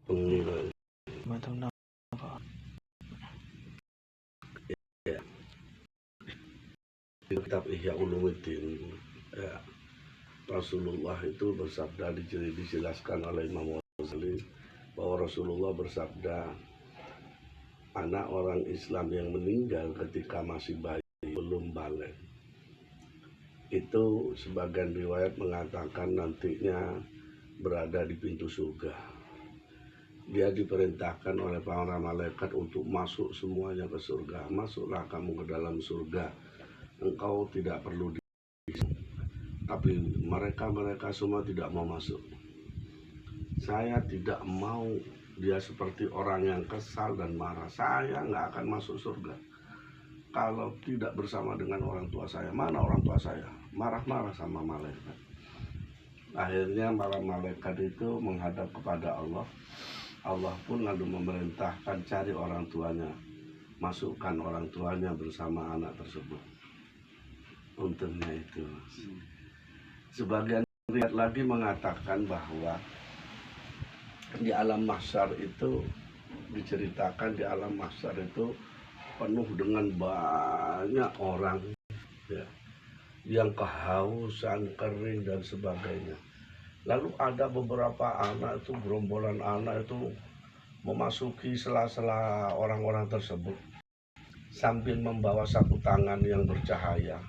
Ya, di kitab Ihya Ulumuddin ya, Rasulullah itu bersabda, dijelaskan oleh Imam Ghazali bahwa Rasulullah bersabda, anak orang Islam yang meninggal ketika masih bayi belum balik, itu sebagian riwayat mengatakan nantinya berada di pintu surga. Dia diperintahkan oleh para malaikat untuk masuk semuanya ke surga. Masuklah kamu ke dalam surga, engkau tidak perlu di. Tapi mereka semua tidak mau masuk. Saya tidak mau dia seperti orang yang kesal dan marah. Saya nggak akan masuk surga kalau tidak bersama dengan orang tua saya. Mana orang tua saya? Marah-marah sama malaikat. Akhirnya para malaikat itu menghadap kepada Allah. Allah pun lalu memerintahkan cari orang tuanya, masukkan orang tuanya bersama anak tersebut. Untungnya itu. Sebagian riwayat lagi mengatakan bahwa di alam mahsyar itu diceritakan, di alam mahsyar itu penuh dengan banyak orang ya, yang kehausan, kering dan sebagainya. Lalu ada beberapa anak itu, gerombolan anak itu memasuki sela-sela orang-orang tersebut sambil membawa sapu tangan yang bercahaya,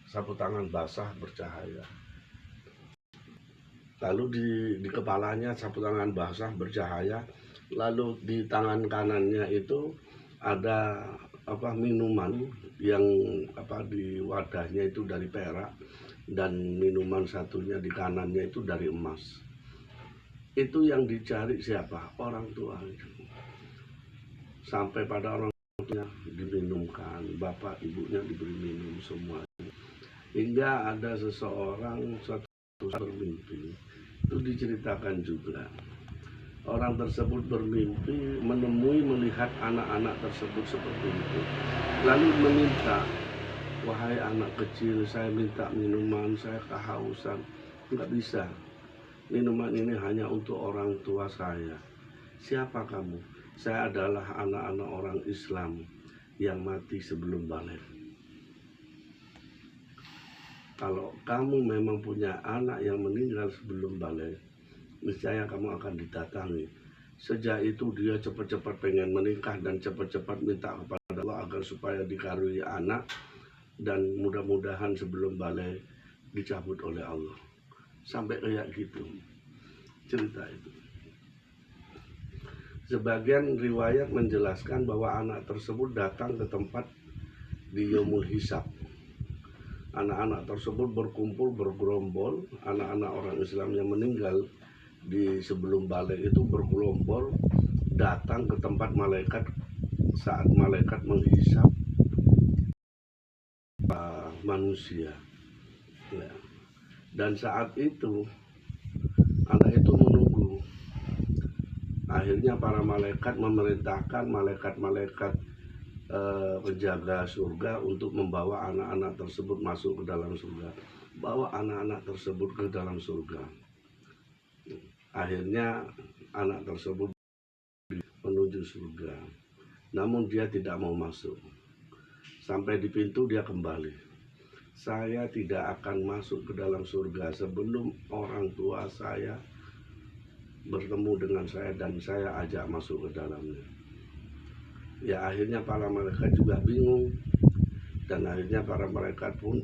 sapu tangan basah bercahaya. Lalu di kepalanya sapu tangan basah bercahaya, lalu di tangan kanannya itu ada minuman yang di wadahnya itu dari perak, dan minuman satunya di kanannya itu dari emas. Itu yang dicari siapa? Orang tua. Sampai pada orang tuanya diminumkan, bapak ibunya diberi minum semua. Hingga ada seseorang suatu bermimpi, itu diceritakan juga. Orang tersebut bermimpi melihat anak-anak tersebut seperti itu. Lalu meminta, wahai anak kecil, saya minta minuman, saya kehausan. Enggak bisa, minuman ini hanya untuk orang tua saya. Siapa kamu? Saya adalah anak-anak orang Islam yang mati sebelum balik. Kalau kamu memang punya anak yang meninggal sebelum balik, niscaya kamu akan didatangi. Sejak itu dia cepat-cepat pengen menikah dan cepat-cepat minta kepada Allah agar supaya dikaruniai anak, dan mudah-mudahan sebelum balik dicabut oleh Allah. Sampai kayak gitu cerita itu. Sebagian riwayat menjelaskan bahwa anak tersebut datang ke tempat di Yaumul Hisab. Anak-anak tersebut berkumpul, bergerombol, anak-anak orang Islam yang meninggal di sebelum balik itu bergerombol datang ke tempat malaikat saat malaikat menghisap manusia ya. Dan saat itu anak itu menunggu. Akhirnya para malaikat memerintahkan malaikat-malaikat penjaga surga untuk membawa anak-anak tersebut masuk ke dalam surga. Bawa anak-anak tersebut ke dalam surga. Akhirnya anak tersebut menuju surga, namun dia tidak mau masuk. Sampai di pintu dia kembali. Saya tidak akan masuk ke dalam surga sebelum orang tua saya bertemu dengan saya dan saya ajak masuk ke dalamnya. Ya akhirnya para malaikat juga bingung, dan akhirnya para malaikat pun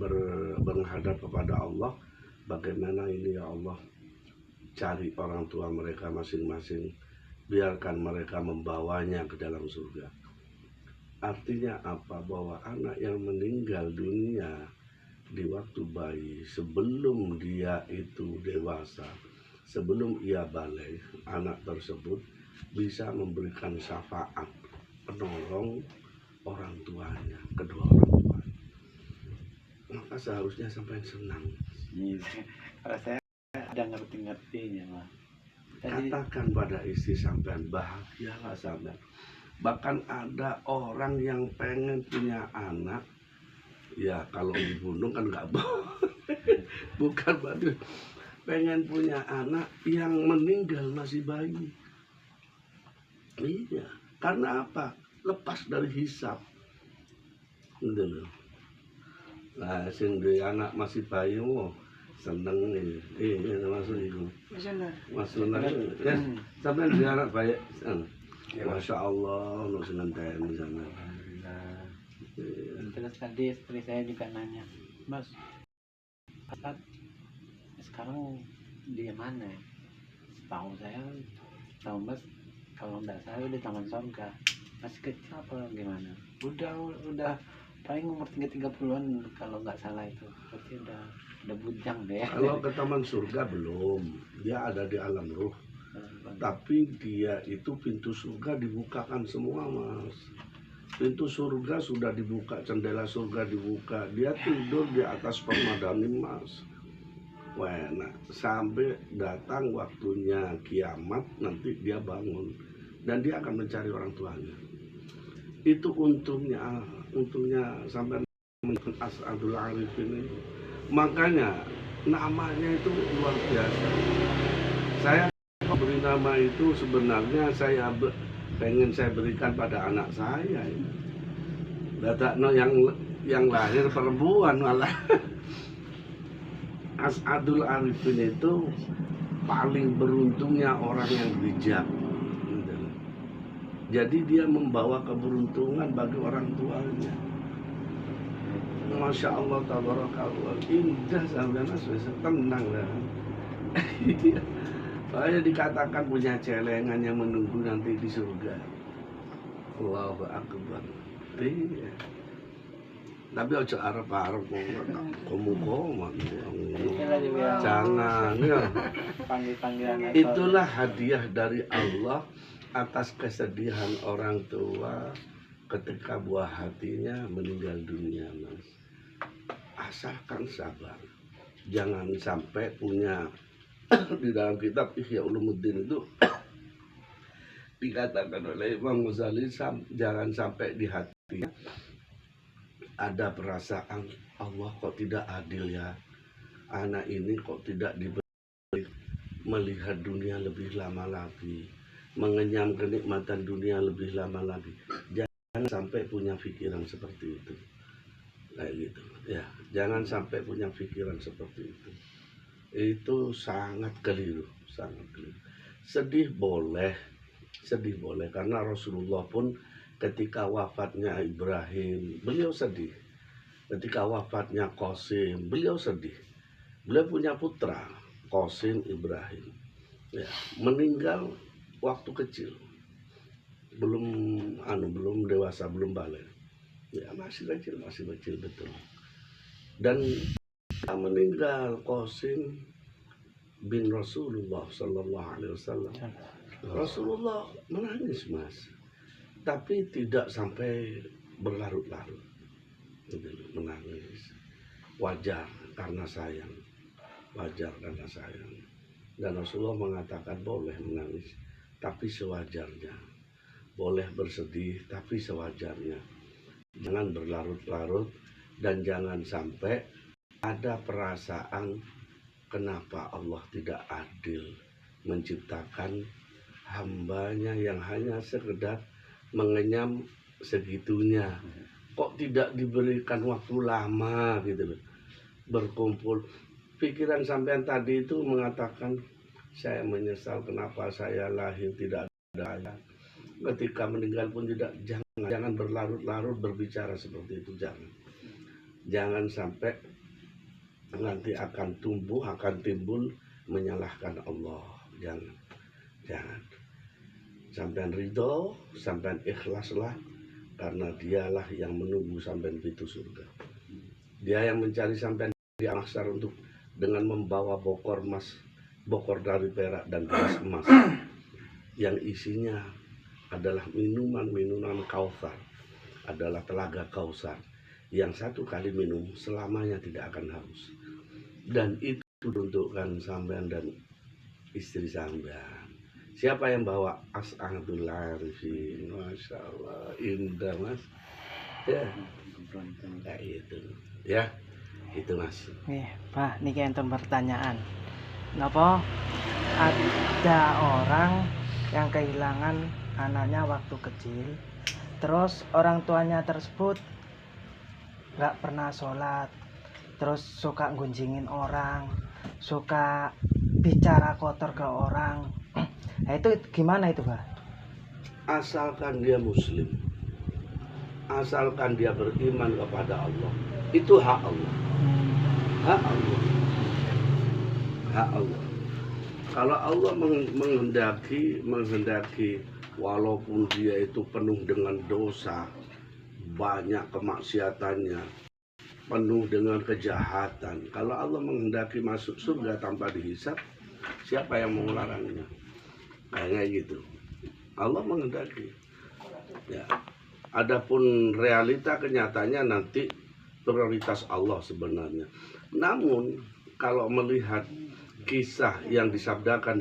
menghadap kepada Allah. Bagaimana ini ya Allah, cari orang tua mereka masing-masing, biarkan mereka membawanya ke dalam surga. Artinya apa? Bahwa anak yang meninggal dunia di waktu bayi, sebelum dia itu dewasa, sebelum ia balik, anak tersebut bisa memberikan syafaat, penolong orang tuanya, kedua orang tuanya. Maka seharusnya sampai senang. Kalau saya ada ngerti-ngertinya, Mas. Katakan pada istri sampean, bahagialah sampean. Bahkan ada orang yang pengen punya anak, ya kalau dibunuh kan nggak boleh. Bukan berarti pengen punya anak yang meninggal masih bayi. Iya, karena apa? Lepas dari hisab. Gitu loh. Nah, sing duwe anak masih bayi, oh, seneng nih. Termasuk itu. Mas Sunan ya, sampai duwe anak bayi. Masya Allah, untuk senenten di sana. Alhamdulillah. Terus tadi istri saya juga nanya, Mas, Ustaz, sekarang dia mana? Tahu saya, tahu Mas, kalau nggak salah di taman surga. Masih kecil apa gimana? Udah paling umur 30-an kalau nggak salah itu. Berarti udah bujang deh. Kalau ke taman surga belum, dia ada di alam ruh. Tapi dia itu pintu surga dibukakan semua, Mas. Pintu surga sudah dibuka, jendela surga dibuka. Dia tidur di atas permadani, Mas. Wah, nah, sampai datang waktunya kiamat, nanti dia bangun dan dia akan mencari orang tuanya. Itu untungnya sampai As'adul Arifin itu. Makanya namanya itu luar biasa. Saya beri nama itu sebenarnya pengen saya berikan pada anak saya. Dadakno yang lahir perempuan malah. As'adul Arifin itu paling beruntungnya orang yang bijak. Jadi dia membawa keberuntungan bagi orang tuanya. Masya Allah, tabarakallah, indah sampai tenang lah. Saya dikatakan punya celengan yang menunggu nanti di surga. Allahu Akbar. Iya. Tapi ojo arep-arep komo-komo. Jangan ya. Panggil-panggilan Itulah hadiah dari Allah atas kesedihan orang tua ketika buah hatinya meninggal dunia, Mas. Asalkan sabar. Jangan sampai punya di dalam kitab Ihya Ulumuddin itu dikatakan oleh Imam Ghazali, jangan sampai di hatinya ada perasaan Allah kok tidak adil ya, anak ini kok tidak diberi melihat dunia lebih lama lagi, mengenyam kenikmatan dunia lebih lama lagi. Jangan sampai punya pikiran seperti itu, kayak gitu ya. Jangan sampai punya pikiran seperti itu. Itu sangat keliru, sangat keliru. Sedih boleh karena Rasulullah pun ketika wafatnya Ibrahim, beliau sedih. Ketika wafatnya Qasim, beliau sedih. Beliau punya putra, Qasim Ibrahim. Ya, meninggal waktu kecil. Belum dewasa, belum balik. Ya, masih kecil betul. Dan meninggal Qasim bin Rasulullah sallallahu alaihi wasallam. Rasulullah menangis, Mas. Tapi tidak sampai berlarut-larut, menangis. Wajar karena sayang, dan Rasulullah mengatakan boleh menangis tapi sewajarnya, boleh bersedih tapi sewajarnya, jangan berlarut-larut, dan jangan sampai ada perasaan kenapa Allah tidak adil menciptakan hambanya yang hanya sekedar mengenyam segitunya, kok tidak diberikan waktu lama gitu loh, berkumpul. Pikiran sampean tadi itu mengatakan saya menyesal kenapa saya lahir tidak ada ayah, ketika meninggal pun tidak. Jangan berlarut-larut berbicara seperti itu, jangan sampai nanti akan timbul menyalahkan Allah. Jangan. Sampean ridho, sampean ikhlaslah, karena dialah yang menunggu sampean pintu surga. Dia yang mencari sampean di mahsyar untuk dengan membawa bokor dari perak dan gelas emas yang isinya adalah minuman Kautsar, adalah telaga Kautsar yang satu kali minum selamanya tidak akan haus. Dan itu untukkan sampean dan istri sampean. Siapa yang bawa As'adul Arifin? Masya Allah, indah, Mas. Ya, kayak itu. Ya, itu, Mas. Pak, niki enten pertanyaan. Napa ada orang yang kehilangan anaknya waktu kecil. Terus orang tuanya tersebut nggak pernah sholat, terus suka gunjingin orang, suka bicara kotor ke orang. Nah, itu gimana itu, Pak? Asalkan dia muslim, asalkan dia beriman kepada Allah, itu hak Allah. Hak Allah. Hak Allah. Kalau Allah menghendaki walaupun dia itu penuh dengan dosa, banyak kemaksiatannya, penuh dengan kejahatan, kalau Allah menghendaki masuk surga tanpa dihisab, siapa yang mau melarangnya? Kayak gitu. Allah menghendaki. Ya. Adapun realita kenyataannya nanti prioritas Allah sebenarnya. Namun kalau melihat kisah yang disabdakan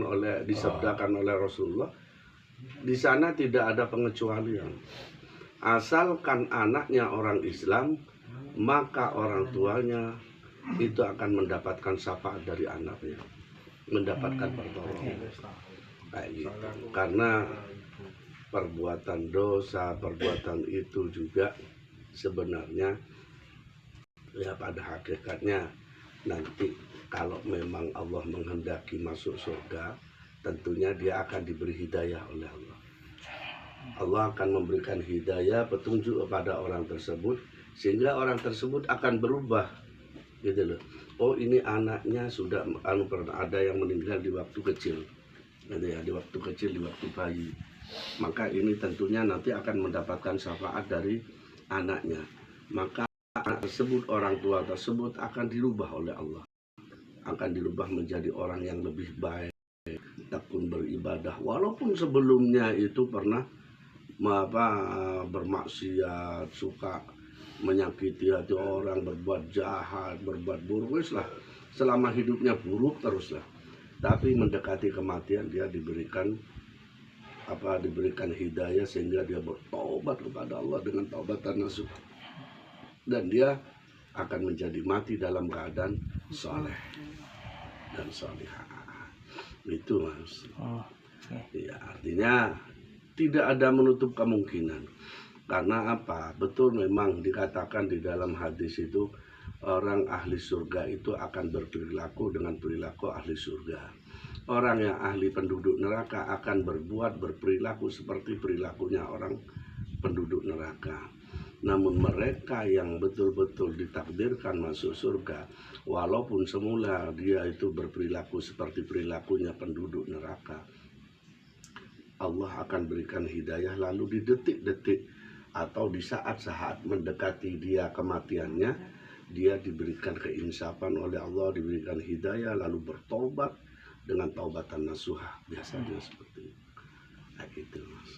oleh Rasulullah, di sana tidak ada pengecualian. Asalkan anaknya orang Islam, maka orang tuanya itu akan mendapatkan syafaat dari anaknya, mendapatkan pertolongan. Kayak gitu. Karena perbuatan dosa, perbuatan itu juga sebenarnya ya pada hakikatnya nanti kalau memang Allah menghendaki masuk surga, tentunya dia akan diberi hidayah oleh Allah. Allah akan memberikan hidayah, petunjuk kepada orang tersebut, sehingga orang tersebut akan berubah, gitu loh. Oh, ini anaknya sudah pernah ada yang meninggal di waktu kecil, gitu ya, di waktu kecil, di waktu bayi. Maka ini tentunya nanti akan mendapatkan syafaat dari anaknya. Maka anak tersebut, orang tua tersebut akan dirubah oleh Allah, akan dirubah menjadi orang yang lebih baik, tekun beribadah, walaupun sebelumnya itu pernah bermaksiat, suka menyakiti hati orang, berbuat jahat, berbuat buruk, lah selama hidupnya buruk teruslah. Tapi mendekati kematian dia diberikan hidayah sehingga dia bertobat kepada Allah dengan taubatan nasuh, dan dia akan menjadi mati dalam keadaan soleh dan solihah. Itu Mas. Ya, artinya tidak ada menutup kemungkinan. Karena apa? Betul memang dikatakan di dalam hadis itu, orang ahli surga itu akan berperilaku dengan perilaku ahli surga. Orang yang ahli penduduk neraka akan berperilaku seperti perilakunya orang penduduk neraka. Namun mereka yang betul-betul ditakdirkan masuk surga, walaupun semula dia itu berperilaku seperti perilakunya penduduk neraka, Allah akan berikan hidayah, lalu di detik-detik atau di saat-saat mendekati dia kematiannya, dia diberikan keinsafan oleh Allah, diberikan hidayah, lalu bertobat dengan taubatan nasuha. Biasanya seperti itu. Nah, gitu Mas.